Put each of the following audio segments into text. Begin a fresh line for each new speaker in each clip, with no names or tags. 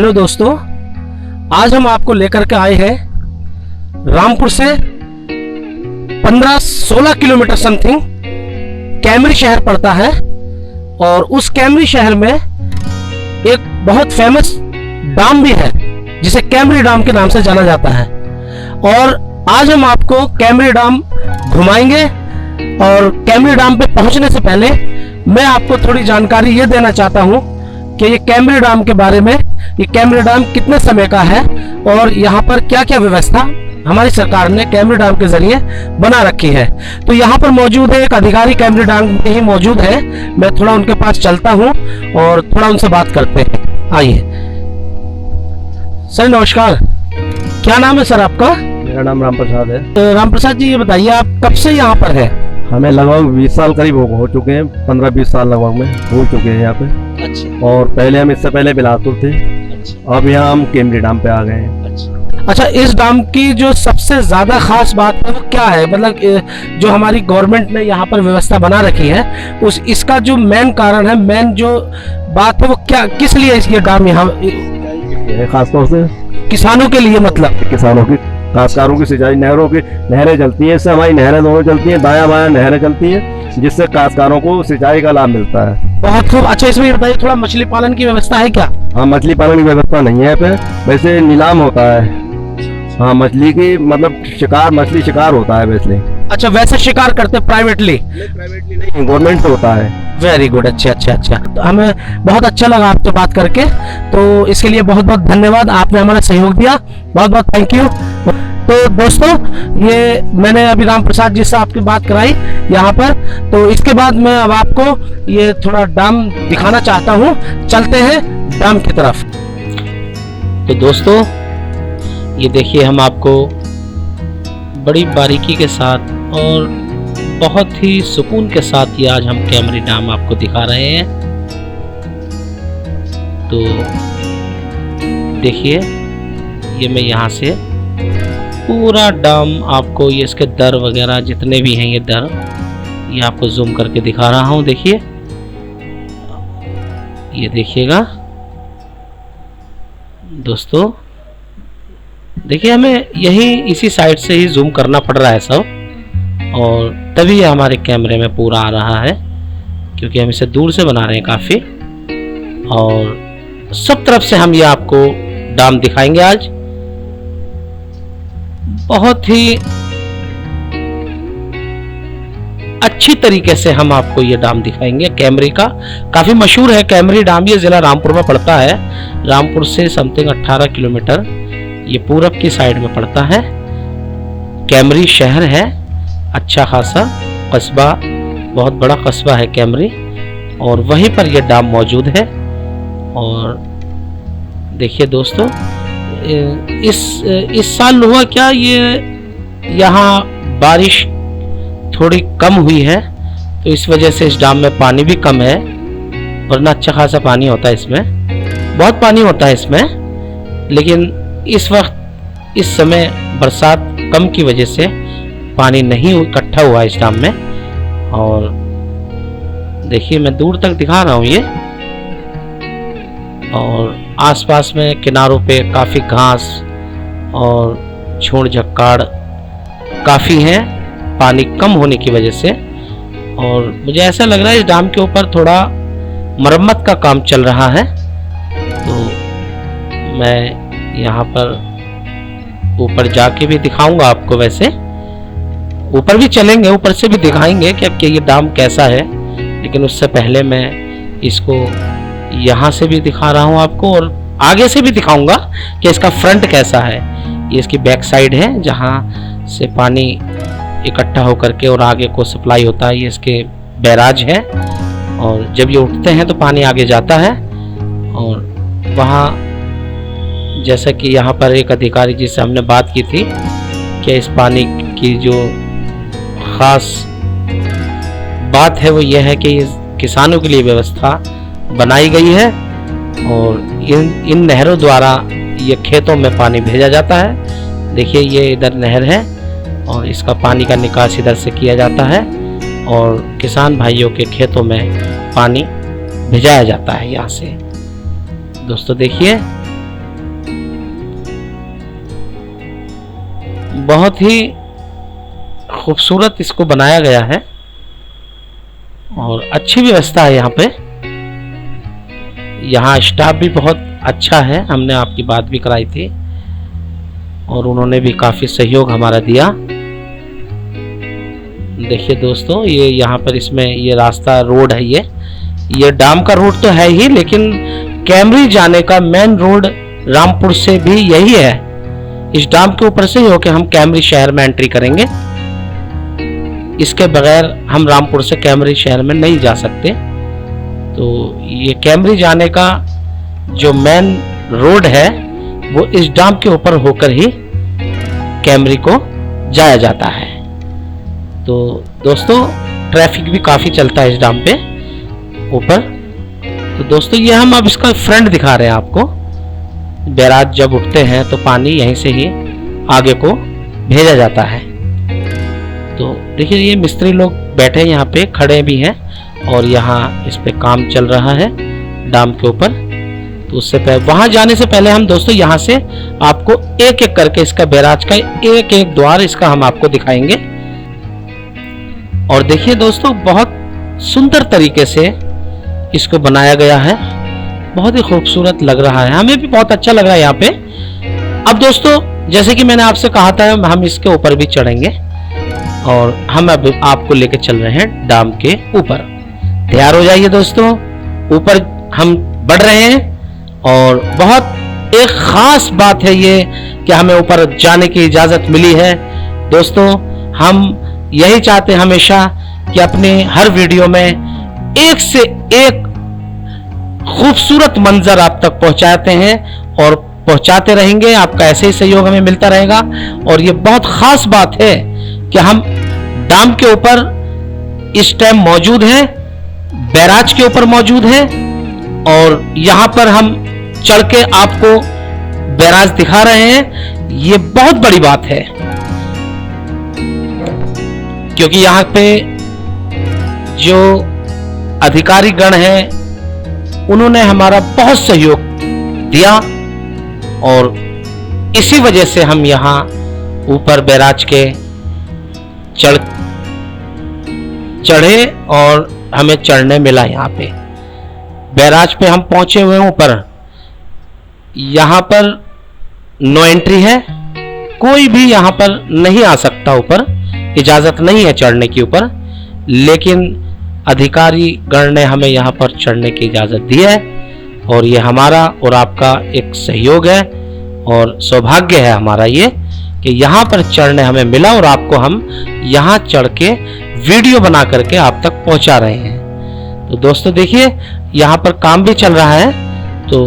Hello दोस्तों, आज हम आपको लेकर के आए हैं रामपुर से 15-16 किलोमीटर समथिंग कैमरी शहर पड़ता है। और उस कैमरी शहर में एक बहुत फेमस डैम भी है जिसे कैमरी डैम के नाम से जाना जाता है। और आज हम आपको कैमरी डैम घुमाएंगे। और कैमरी डैम पे पहुंचने से पहले मैं आपको थोड़ी जानकारी ये देना चाहता हूँ कि ये कैमरी डैम के बारे में, ये कैमरी डैम कितने समय का है और यहाँ पर क्या क्या व्यवस्था हमारी सरकार ने कैमरी डैम के जरिए बना रखी है। तो यहाँ पर मौजूद है एक अधिकारी, कैमरी डैम में ही मौजूद है। मैं थोड़ा उनके पास चलता हूँ और थोड़ा उनसे बात करते हैं। आइए सर, नमस्कार। क्या नाम है सर आपका?
मेरा नाम राम प्रसाद है।
तो राम प्रसाद जी, ये बताइए आप कब से यहाँ पर है?
हमें लगभग 20 साल करीब हो चुके हैं, 15-20 साल लगभग में हो चुके हैं यहाँ पे।
अच्छा।
और पहले हम इससे पहले बिलासपुर थे।
अच्छा।
अब यहाँ हम कैमरी डैम पे आ गए हैं।
अच्छा, इस डैम की जो सबसे ज्यादा खास बात है वो क्या है? मतलब जो हमारी गवर्नमेंट ने यहाँ पर व्यवस्था बना रखी है, उस इसका जो मेन कारण है, मेन जो बात है वो क्या, किस लिए ये डैम यहाँ
खासतौर से
किसानों के लिए, मतलब
किसानों की, काश्तकारों की सिंचाई, नहरों की, नहरें चलती हैं, इससे हमारी नहरें दोनों चलती हैं, दायां बायां नहरें चलती हैं, जिससे काश्तकारों को सिंचाई का लाभ मिलता है।
बहुत खूब। अच्छा, इसमें ये बताइए, थोड़ा मछली पालन की व्यवस्था है क्या?
हाँ, मछली पालन की व्यवस्था नहीं है पे, वैसे नीलाम होता है। हाँ, मछली की मतलब शिकार, मछली शिकार होता है वैसे।
अच्छा, वैसे शिकार करते प्राइवेटली?
प्राइवेटली नहीं, गवर्नमेंट से होता है। Very
good. अच्छा। तो हमें बहुत अच्छा लगा आपसे बात करके, तो इसके लिए बहुत बहुत धन्यवाद। आपने हमारा सहयोग दिया, बहुत बहुत थैंक यू। तो दोस्तों, ये मैंने अभी राम प्रसाद जी से आपकी बात कराई यहाँ पर। तो इसके बाद मैं अब आपको ये थोड़ा डैम दिखाना चाहता हूँ। चलते हैं डैम की तरफ। तो दोस्तों, ये देखिए, हम आपको बड़ी बारीकी के साथ और बहुत ही सुकून के साथ ये आज हम कैमरी डैम आपको दिखा रहे हैं। तो देखिए, ये मैं यहाँ से पूरा डैम आपको, ये इसके दर वगैरह जितने भी हैं, ये दर, ये आपको जूम करके दिखा रहा हूँ। देखिए, ये देखिएगा दोस्तों, देखिए, हमें यही इसी साइड से ही जूम करना पड़ रहा है सब, और तभी ये हमारे कैमरे में पूरा आ रहा है, क्योंकि हम इसे दूर से बना रहे हैं काफ़ी। और सब तरफ से हम ये आपको डैम दिखाएंगे आज। बहुत ही अच्छी तरीके से हम आपको ये डैम दिखाएंगे। कैमरी का काफ़ी मशहूर है कैमरी डैम। ये ज़िला रामपुर में पड़ता है। रामपुर से समथिंग 18 किलोमीटर ये पूरब की साइड में पड़ता है। कैमरी शहर है, अच्छा खासा कस्बा, बहुत बड़ा कस्बा है कैमरी, और वहीं पर यह डैम मौजूद है। और देखिए दोस्तों, इस साल हुआ क्या, ये यहाँ बारिश थोड़ी कम हुई है, तो इस वजह से इस डैम में पानी भी कम है, वरना अच्छा खासा पानी होता है इसमें, बहुत पानी होता है इसमें। लेकिन इस वक्त, इस समय बरसात कम की वजह से पानी नहीं इकट्ठा हुआ इस डैम में। और देखिए, मैं दूर तक दिखा रहा हूँ ये, और आसपास में किनारों पे काफ़ी घास और छोड़ झक्काड़ काफ़ी हैं, पानी कम होने की वजह से। और मुझे ऐसा लग रहा है इस डैम के ऊपर थोड़ा मरम्मत का काम चल रहा है। तो मैं यहाँ पर ऊपर जाके भी दिखाऊंगा आपको, वैसे ऊपर भी चलेंगे, ऊपर से भी दिखाएंगे कि अब ये डैम कैसा है। लेकिन उससे पहले मैं इसको यहाँ से भी दिखा रहा हूँ आपको, और आगे से भी दिखाऊंगा कि इसका फ्रंट कैसा है। ये इसकी बैक साइड है, जहाँ से पानी इकट्ठा होकर के और आगे को सप्लाई होता है। ये इसके बैराज है, और जब ये उठते हैं तो पानी आगे जाता है। और वहाँ, जैसा कि यहाँ पर एक अधिकारी जिससे हमने बात की थी कि इस पानी की जो ख़ास बात है वो ये है कि किसानों के लिए व्यवस्था बनाई गई है, और इन नहरों द्वारा ये खेतों में पानी भेजा जाता है। देखिए, ये इधर नहर है और इसका पानी का निकास इधर से किया जाता है, और किसान भाइयों के खेतों में पानी भिजाया जाता है यहाँ से। दोस्तों देखिए, बहुत ही खूबसूरत इसको बनाया गया है और अच्छी व्यवस्था है यहाँ पे। यहाँ स्टाफ भी बहुत अच्छा है, हमने आपकी बात भी कराई थी और उन्होंने भी काफ़ी सहयोग हमारा दिया। देखिए दोस्तों, ये यहाँ पर इसमें ये रास्ता रोड है, ये डैम का रोड तो है ही, लेकिन कैमरी जाने का मेन रोड रामपुर से भी यही है। इस डैम के ऊपर से ही होकर हम कैमरी शहर में एंट्री करेंगे। इसके बगैर हम रामपुर से कैमरी शहर में नहीं जा सकते। तो ये कैमरी जाने का जो मेन रोड है वो इस डैम के ऊपर होकर ही कैमरी को जाया जाता है। तो दोस्तों, ट्रैफिक भी काफ़ी चलता है इस डैम पे ऊपर। तो दोस्तों, ये हम अब इसका फ्रंट दिखा रहे हैं आपको। बैराज जब उठते हैं तो पानी यहीं से ही आगे को भेजा जाता है। तो देखिए, ये मिस्त्री लोग बैठे यहाँ पे, खड़े भी हैं और यहाँ इस पे काम चल रहा है डैम के ऊपर। तो उससे पहले, वहां जाने से पहले हम दोस्तों यहाँ से आपको एक एक करके इसका बैराज का एक एक द्वार इसका हम आपको दिखाएंगे। और देखिए दोस्तों, बहुत सुंदर तरीके से इसको बनाया गया है, बहुत ही खूबसूरत लग रहा है, हमें भी बहुत अच्छा लग रहा है यहाँ पे। अब दोस्तों, जैसे कि मैंने आपसे कहा था, हम इसके ऊपर भी चढ़ेंगे और हम अब आपको लेके चल रहे हैं डैम के ऊपर। तैयार हो जाइए दोस्तों, ऊपर हम बढ़ रहे हैं। और बहुत एक खास बात है ये कि हमें ऊपर जाने की इजाजत मिली है। दोस्तों, हम यही चाहते हैं हमेशा कि अपने हर वीडियो में एक से एक खूबसूरत मंजर आप तक पहुंचाते हैं और पहुंचाते रहेंगे। आपका ऐसे ही सहयोग हमें मिलता रहेगा। और ये बहुत खास बात है कि हम डैम के ऊपर इस टाइम मौजूद हैं, बैराज के ऊपर मौजूद हैं और यहाँ पर हम चढ़ के आपको बैराज दिखा रहे हैं। ये बहुत बड़ी बात है क्योंकि यहाँ पे जो अधिकारी गण हैं उन्होंने हमारा बहुत सहयोग दिया और इसी वजह से हम यहाँ ऊपर बैराज के चढ़े और हमें चढ़ने मिला। यहाँ पे बैराज पे हम पहुंचे हुए हैं ऊपर। यहाँ पर नो एंट्री है, कोई भी यहाँ पर नहीं आ सकता ऊपर, इजाजत नहीं है चढ़ने की ऊपर। लेकिन अधिकारी गण ने हमें यहाँ पर चढ़ने की इजाजत दी है और ये हमारा और आपका एक सहयोग है और सौभाग्य है हमारा ये कि यहाँ पर चढ़ने हमें मिला और आपको हम यहाँ चढ़ के वीडियो बना करके आप तक पहुँचा रहे हैं। तो दोस्तों देखिए, यहाँ पर काम भी चल रहा है। तो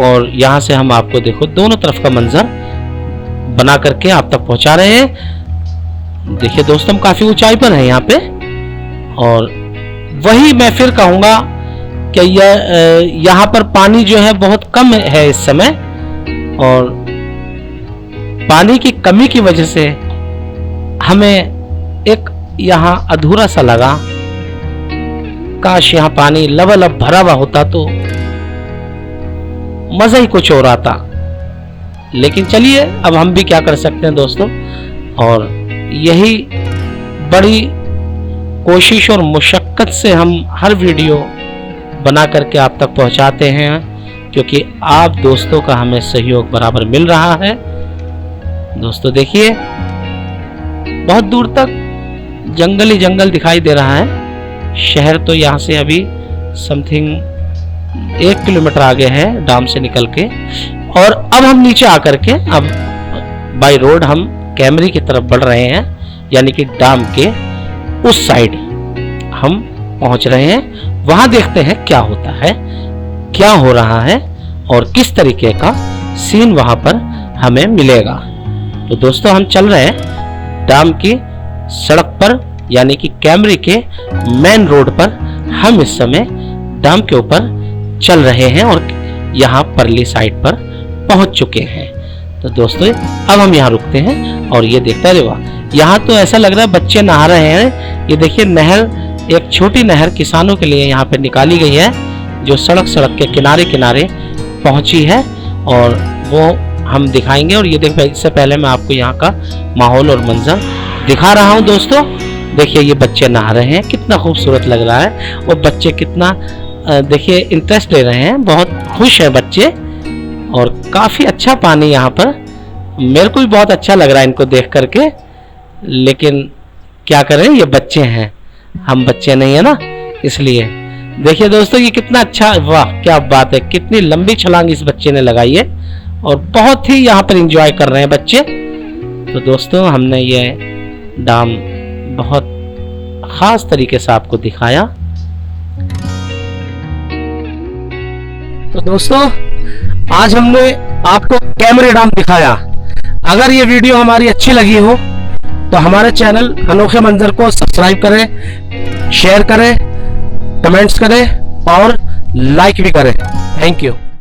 और यहाँ से हम आपको देखो दोनों तरफ का मंजर बना करके आप तक पहुँचा रहे हैं। देखिए दोस्तों, हम काफ़ी ऊंचाई पर हैं यहाँ पे और वही मैं फिर कहूँगा कि यहाँ पर पानी जो है बहुत कम है इस समय और पानी की कमी की वजह से हमें एक यहाँ अधूरा सा लगा। काश यहाँ पानी लबालब भरा हुआ होता तो मजा ही कुछ और आता। लेकिन चलिए, अब हम भी क्या कर सकते हैं दोस्तों। और यही बड़ी कोशिश और मुशक्कत से हम हर वीडियो बना करके आप तक पहुंचाते हैं क्योंकि आप दोस्तों का हमें सहयोग बराबर मिल रहा है। दोस्तों देखिए, बहुत दूर तक जंगल ही जंगल दिखाई दे रहा है। शहर तो यहाँ से अभी समथिंग 1 किलोमीटर आगे है डैम से निकल के। और अब हम नीचे आकर के अब बाई रोड हम कैमरी की तरफ बढ़ रहे हैं, यानी कि डैम के उस साइड हम पहुंच रहे हैं। वहां देखते हैं क्या होता है, क्या हो रहा है और किस तरीके का सीन वहां पर हमें मिलेगा। तो दोस्तों, हम चल रहे हैं डैम की सड़क पर, यानी कि कैमरी के मेन रोड पर हम इस समय डैम के ऊपर चल रहे हैं और यहाँ परली साइड पर पहुंच चुके हैं। तो दोस्तों, अब हम यहाँ रुकते हैं और ये देखता रहो, यहाँ तो ऐसा लग रहा है बच्चे नहा रहे हैं। ये देखिए, नहर, एक छोटी नहर किसानों के लिए यहाँ पे निकाली गई है जो सड़क के किनारे किनारे पहुंची है और वो हम दिखाएंगे। और ये देखिए, इससे पहले मैं आपको यहाँ का माहौल और मंजर दिखा रहा हूँ दोस्तों। देखिए ये बच्चे नहा रहे हैं, कितना खूबसूरत लग रहा है। और बच्चे कितना देखिए इंटरेस्ट ले रहे हैं, बहुत खुश है बच्चे। और काफ़ी अच्छा पानी यहाँ पर, मेरे को भी बहुत अच्छा लग रहा है इनको देख करके। लेकिन क्या करें, ये बच्चे हैं, हम बच्चे नहीं है ना, इसलिए। देखिए दोस्तों ये कितना अच्छा, वाह क्या बात है, कितनी लंबी छलांग इस बच्चे ने लगाई है और बहुत ही यहाँ पर एंजॉय कर रहे हैं बच्चे। तो दोस्तों हमने ये डैम बहुत ख़ास तरीके से आपको दिखाया। तो दोस्तों आज हमने आपको कैमरे डैम दिखाया। अगर ये वीडियो हमारी अच्छी लगी हो तो हमारे चैनल अनोखे मंजर को सब्सक्राइब करें, शेयर करें, कमेंट्स करें और लाइक भी करें। Thank you.